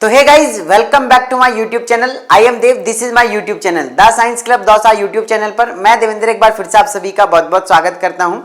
तो hey guys, welcome back to my YouTube channel. I am Dev, this is my YouTube channel the science club Dausa YouTube channel पर मैं देवेंद्र एक बार फिर से आप सभी का बहुत बहुत स्वागत करता हूं।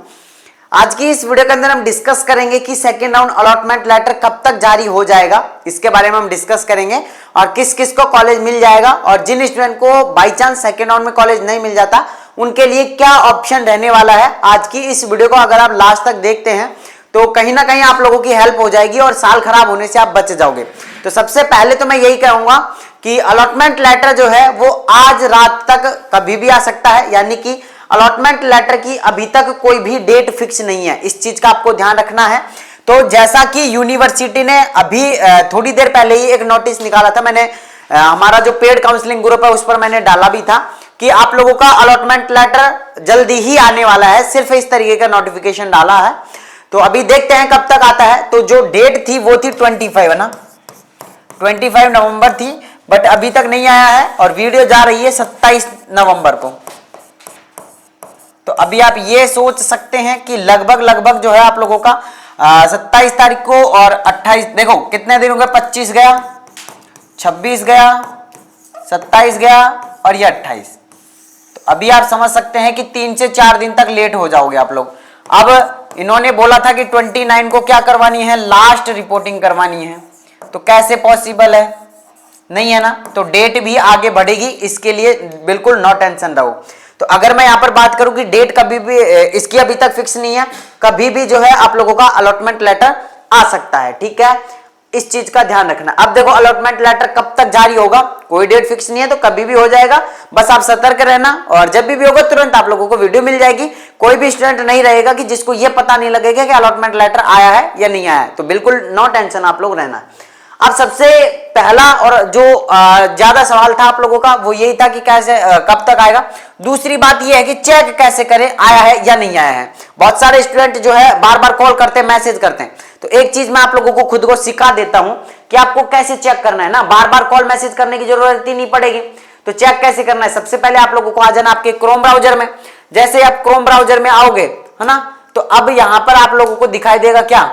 आज की इस वीडियो के अंदर हम डिस्कस करेंगे कि सेकेंड राउंड अलॉटमेंट लेटर कब तक जारी हो जाएगा, इसके बारे में हम डिस्कस करेंगे और किस किस को कॉलेज मिल जाएगा और जिन स्टूडेंट को बाई चांस सेकेंड राउंड में कॉलेज नहीं मिल जाता उनके लिए क्या ऑप्शन रहने वाला है। आज की इस वीडियो को अगर आप लास्ट तक देखते हैं तो कहीं ना कहीं आप लोगों की हेल्प हो जाएगी और साल खराब होने से आप बच जाओगे। तो सबसे पहले तो मैं यही कहूंगा कि अलॉटमेंट लेटर जो है वो आज रात तक कभी भी आ सकता है, यानी कि अलॉटमेंट लेटर की अभी तक कोई भी डेट फिक्स नहीं है, इस चीज का आपको ध्यान रखना है। तो जैसा कि यूनिवर्सिटी ने अभी थोड़ी देर पहले ही एक नोटिस निकाला था, मैंने हमारा जो पेड काउंसलिंग ग्रुप है उस पर मैंने डाला भी था कि आप लोगों का अलॉटमेंट लेटर जल्दी ही आने वाला है, सिर्फ इस तरीके का नोटिफिकेशन डाला है। तो अभी देखते हैं कब तक आता है। तो जो डेट थी वो थी 25 है ना, 25 नवंबर थी, बट अभी तक नहीं आया है और वीडियो जा रही है 27 नवंबर को। तो अभी आप ये सोच सकते हैं कि लगभग जो है आप लोगों का 27 तारीख को और 28, देखो कितने दिन हो गए, 25 गया, 26 गया, 27 गया और ये 28। तो अभी आप समझ सकते हैं कि 3 से 4 दिन तक लेट हो जाओगे आप लोग। अब इन्होंने बोला था कि 29 को क्या करवानी है, लास्ट रिपोर्टिंग करवानी है, तो कैसे पॉसिबल है, नहीं है ना। तो डेट भी आगे बढ़ेगी, इसके लिए बिल्कुल नो टेंशन रहो। तो अगर मैं यहां पर बात करूं कि डेट कभी भी इसकी अभी तक फिक्स नहीं है, कभी भी जो है आप लोगों का अलॉटमेंट लेटर आ सकता है, ठीक है, इस चीज का ध्यान रखना। अब देखो अलॉटमेंट लेटर कब तक जारी होगा, कोई डेट फिक्स नहीं है, तो कभी भी हो जाएगा, बस आप सतर्क रहना और जब भी होगा तुरंत आप लोगों को वीडियो मिल जाएगी। कोई भी स्टूडेंट नहीं रहेगा कि जिसको ये पता नहीं लगेगा कि अलॉटमेंट लेटर आया है या नहीं आया है, तो बिल्कुल नो टेंशन आप लोग रहना। अब सबसे पहला और जो ज्यादा सवाल था आप लोगों का वो यही था कि कैसे कब तक आएगा। दूसरी बात यह है कि चेक कैसे करें आया है या नहीं आया है। बहुत सारे स्टूडेंट जो है बार बार कॉल करते हैं, मैसेज करते हैं, तो एक चीज मैं आप लोगों को खुद को सिखा देता हूं कि आपको कैसे चेक करना है ना, बार बार कॉल मैसेज करने की जरूरत ही नहीं पड़ेगी। तो चेक कैसे करना है, सबसे पहले आप लोगों को आ जाना आपके क्रोम ब्राउजर में। जैसे आप क्रोम ब्राउजर में आओगे है ना, तो अब यहां पर आप लोगों को दिखाई देगा क्या,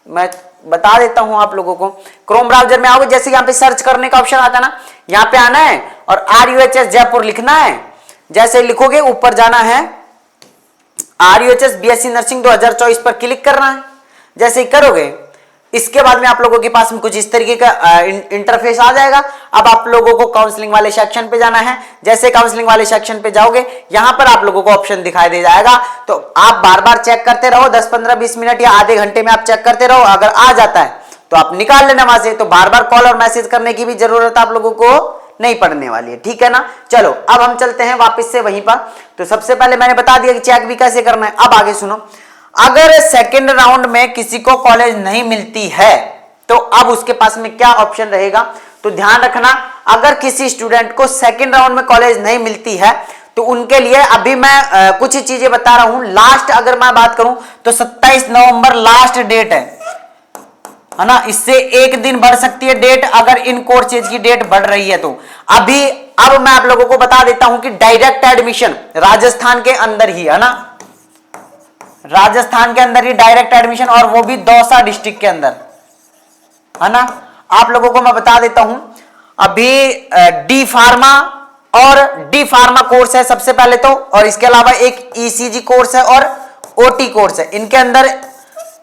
मैं बता देता हूं आप लोगों को। क्रोम ब्राउजर में आओगे, जैसे यहां पे सर्च करने का ऑप्शन आता है ना, यहां पे आना है और RUHS जयपुर लिखना है। जैसे लिखोगे ऊपर जाना है, RUHS BSc नर्सिंग 2024 पर क्लिक करना है। जैसे ही करोगे इसके बाद में आप लोगों के पास में कुछ इस तरीके का इंटरफेस आ जाएगा। अब आप लोगों को काउंसलिंग वाले सेक्शन पे जाना है। जैसे काउंसलिंग वाले सेक्शन पे जाओगे यहां पर आप लोगों को ऑप्शन दिखाई दे जाएगा, तो आप बार बार चेक करते रहो, 10 15 20 मिनट या आधे घंटे में आप चेक करते रहो। अगर आ जाता है तो आप निकाल लेना वहां से, तो बार बार कॉल और मैसेज करने की भी जरूरत आप लोगों को नहीं पड़ने वाली है, ठीक है ना। चलो अब हम चलते हैं वापस से वहीं पर। तो सबसे पहले मैंने बता दिया कि चेक भी कैसे करना है। अब आगे सुनो, अगर सेकेंड राउंड में किसी को कॉलेज नहीं मिलती है तो अब उसके पास में क्या ऑप्शन रहेगा। तो ध्यान रखना, अगर किसी स्टूडेंट को सेकेंड राउंड में कॉलेज नहीं मिलती है तो उनके लिए अभी मैं कुछ ही चीजें बता रहा हूं। लास्ट अगर मैं बात करूं तो 27 नवंबर लास्ट डेट है ना, इससे एक दिन बढ़ सकती है डेट अगर इन कोर्सेज की डेट बढ़ रही है तो। अब मैं आप लोगों को बता देता हूं कि डायरेक्ट एडमिशन राजस्थान के अंदर ही है ना, राजस्थान के अंदर ही डायरेक्ट एडमिशन, और वो भी दौसा डिस्ट्रिक्ट के अंदर है ना। आप लोगों को मैं बता देता हूं, अभी डी फार्मा और डी फार्मा कोर्स है सबसे पहले तो, और इसके अलावा एक ECG कोर्स है और OT कोर्स है। इनके अंदर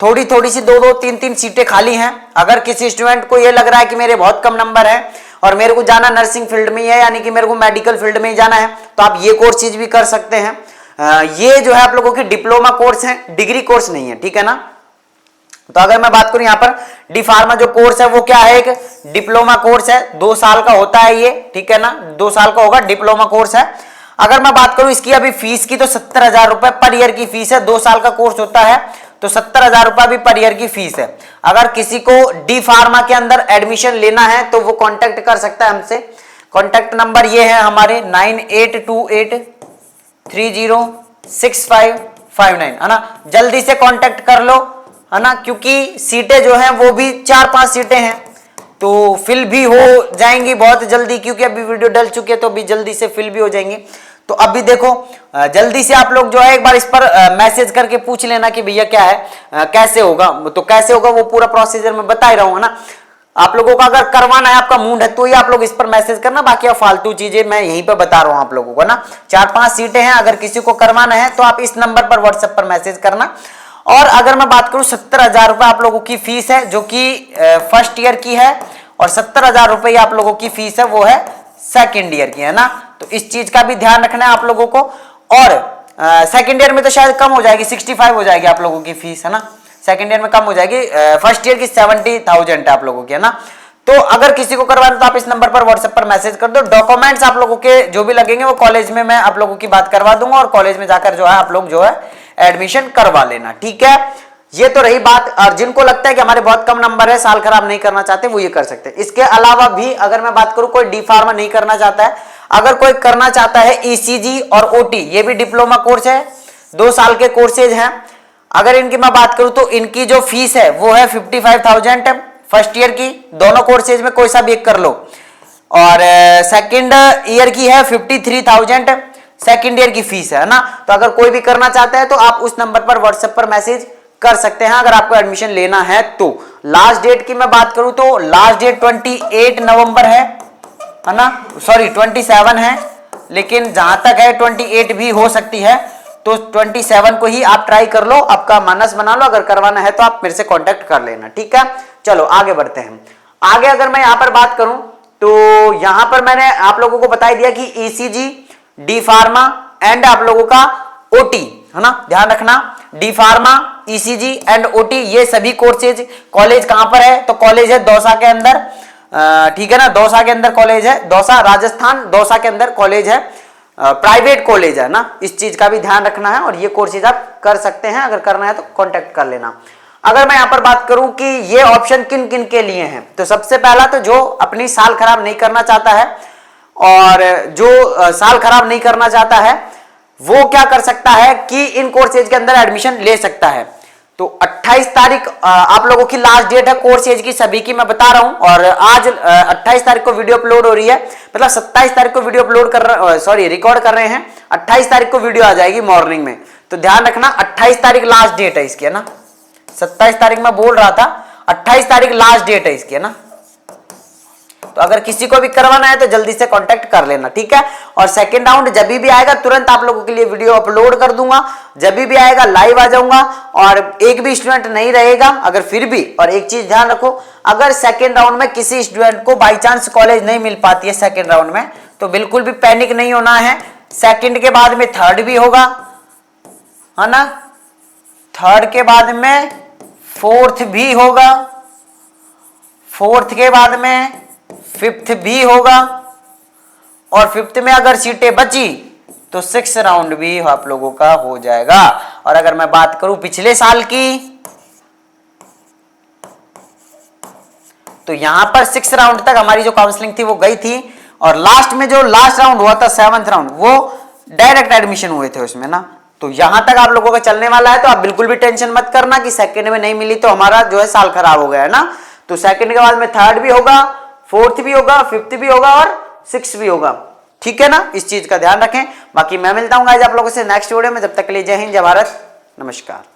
थोड़ी सी 2 3 सीटें खाली हैं। अगर किसी स्टूडेंट को यह लग रहा है कि मेरे बहुत कम नंबर है और मेरे को जाना नर्सिंग फील्ड में ही है, यानी कि मेरे को मेडिकल फील्ड में ही जाना है, तो आप ये कोर्सेज भी कर सकते हैं। ये जो है आप लोगों की डिप्लोमा कोर्स है, डिग्री कोर्स नहीं है, ठीक है ना। तो अगर मैं बात करूं यहां पर डी फार्मा जो कोर्स है वो क्या है, एक डिप्लोमा कोर्स है, 2 साल का होता है ये, ठीक है ना, 2 साल का होगा, डिप्लोमा कोर्स है। अगर मैं बात करूं इसकी अभी फीस की तो 70,000 रुपए पर ईयर की फीस है। 2 साल का कोर्स होता है तो 70,000 रुपए भी पर ईयर की फीस है। अगर किसी को डी फार्मा के अंदर एडमिशन लेना है तो वो कॉन्टेक्ट कर सकता है हमसे। कॉन्टेक्ट नंबर ये है हमारे 9828306559 है ना, जल्दी से कांटेक्ट कर लो है ना, क्योंकि सीटें जो हैं वो भी 4-5 सीटें हैं तो फिल भी हो जाएंगी बहुत जल्दी, क्योंकि अभी वीडियो डल चुकी है तो अभी जल्दी से फिल भी हो जाएंगी। तो अभी देखो जल्दी से आप लोग जो है एक बार इस पर मैसेज करके पूछ लेना कि भैया क्या है, कैसे होगा। तो कैसे होगा वो पूरा प्रोसीजर मैं बता ही रहा हूँ ना। आप लोगों का अगर करवाना है, आपका मूड है, तो ही आप लोग इस पर मैसेज करना, बाकी आप फालतू चीजें मैं यहीं पे बता रहा हूं आप लोगों को ना। 4-5 सीटें हैं, अगर किसी को करवाना है तो आप इस नंबर पर व्हाट्सएप पर मैसेज करना। और अगर मैं बात करूं 70,000 रुपए आप लोगों की फीस है, जो कि फर्स्ट ईयर की है, और 70,000 रुपए आप लोगों की फीस है वो है सेकेंड ईयर की, है ना। तो इस चीज का भी ध्यान रखना है आप लोगों को। और सेकेंड ईयर में तो शायद कम हो जाएगी, 65 हो जाएगी आप लोगों की फीस, है ना। सेकेंड ईयर में कम हो जाएगी, फर्स्ट ईयर की 70,000 है आप लोगों की, है ना। तो अगर किसी को करवाना तो आप इस नंबर पर व्हाट्सएप पर मैसेज कर दो। डॉक्यूमेंट्स आप लोगों के जो भी लगेंगे वो कॉलेज में मैं आप लोगों की बात करवा दूंगा, और कॉलेज में जाकर जो है आप लोग जो है एडमिशन करवा लेना, ठीक है। ये तो रही बात। और जिनको लगता है कि हमारे बहुत कम नंबर है, साल खराब नहीं करना चाहते, वो ये कर सकते हैं। इसके अलावा भी अगर मैं बात करूं, कोई डी फार्मा नहीं करना चाहता है, अगर कोई करना चाहता है ईसीजी और ओटी, ये भी डिप्लोमा कोर्स है, 2 साल के कोर्सेज हैं। अगर इनकी मैं बात करूं तो इनकी जो फीस है वो है 55,000 फर्स्ट ईयर की, दोनों कोर्सेज में कोई सा भी एक कर लो। और सेकंड ईयर की है 53,000 सेकंड ईयर की फीस है ना। तो अगर कोई भी करना चाहता है तो आप उस नंबर पर व्हाट्सएप पर मैसेज कर सकते हैं, अगर आपको एडमिशन लेना है तो। लास्ट डेट की मैं बात करूं तो लास्ट डेट 28 नवंबर है ना, सॉरी 27 है, लेकिन जहां तक है 28 भी हो सकती है, तो 27 को ही आप ट्राई कर लो, आपका मानस बना लो। अगर करवाना है तो आप मेरे से कांटेक्ट कर लेना, ठीक है। चलो आगे बढ़ते हैं। आगे अगर मैं यहां पर बात करूं तो यहां पर मैंने आप लोगों को बता दिया कि ईसीजी, डी फार्मा एंड आप लोगों का ओटी, है ना, ध्यान रखना। D pharma, ECG and OT, ये सभी कोर्सेज। कॉलेज कहां पर है? तो कॉलेज है दौसा के अंदर, ठीक है ना, दौसा के अंदर कॉलेज है, दौसा राजस्थान, दौसा के अंदर कॉलेज है, प्राइवेट कॉलेज है ना। इस चीज का भी ध्यान रखना है, और ये कोर्सेज आप कर सकते हैं, अगर करना है तो कांटेक्ट कर लेना। अगर मैं यहां पर बात करूं कि ये ऑप्शन किन किन के लिए हैं, तो सबसे पहला तो जो अपनी साल खराब नहीं करना चाहता है, और जो साल खराब नहीं करना चाहता है वो क्या कर सकता है कि इन कोर्सेज के अंदर एडमिशन ले सकता है। तो 28 तारीख आप लोगों की लास्ट डेट है कोर्स एज की, सभी की मैं बता रहा हूं। और आज 28 तारीख को वीडियो अपलोड हो रही है, मतलब 27 तारीख को वीडियो अपलोड कर रहे, सॉरी रिकॉर्ड कर रहे हैं, 28 तारीख को वीडियो आ जाएगी मॉर्निंग में। तो ध्यान रखना 28 तारीख लास्ट डेट है इसकी, है ना। 27 तारीख मैं बोल रहा था, 28 तारीख लास्ट डेट है इसकी, है ना। तो अगर किसी को भी करवाना है तो जल्दी से कांटेक्ट कर लेना, ठीक है। और सेकंड राउंड जब भी आएगा तुरंत आप लोगों के लिए वीडियो अपलोड कर दूंगा, जब भी आएगा लाइव आ जाऊंगा, और एक भी स्टूडेंट नहीं रहेगा अगर फिर भी। और एक चीज ध्यान रखो, अगर सेकंड राउंड में किसी स्टूडेंट को बाई चांस कॉलेज नहीं मिल पाती है सेकंड राउंड में, तो बिल्कुल भी पैनिक नहीं होना है। सेकंड के बाद में थर्ड भी होगा, है ना, थर्ड के बाद में फोर्थ भी होगा, फोर्थ के बाद में फिफ्थ भी होगा, और फिफ्थ में अगर सीटें बची तो 6 राउंड भी आप लोगों का हो जाएगा। और अगर मैं बात करूं पिछले साल की, तो यहां पर 6 राउंड तक हमारी जो काउंसलिंग थी वो गई थी, और लास्ट में जो लास्ट राउंड हुआ था 7th राउंड, वो डायरेक्ट एडमिशन हुए थे उसमें ना। तो यहां तक आप लोगों का चलने वाला है, तो आप बिल्कुल भी टेंशन मत करना कि सेकंड में नहीं मिली तो हमारा जो है साल खराब हो गया, है ना। तो सेकंड के बाद में थर्ड भी होगा, फोर्थ भी होगा, फिफ्थ भी होगा, और 6 भी होगा, ठीक है ना। इस चीज का ध्यान रखें। बाकी मैं मिलता हूं गाइस आप लोगों से नेक्स्ट वीडियो में, जब तक के लिए जय हिंद, जय भारत, नमस्कार।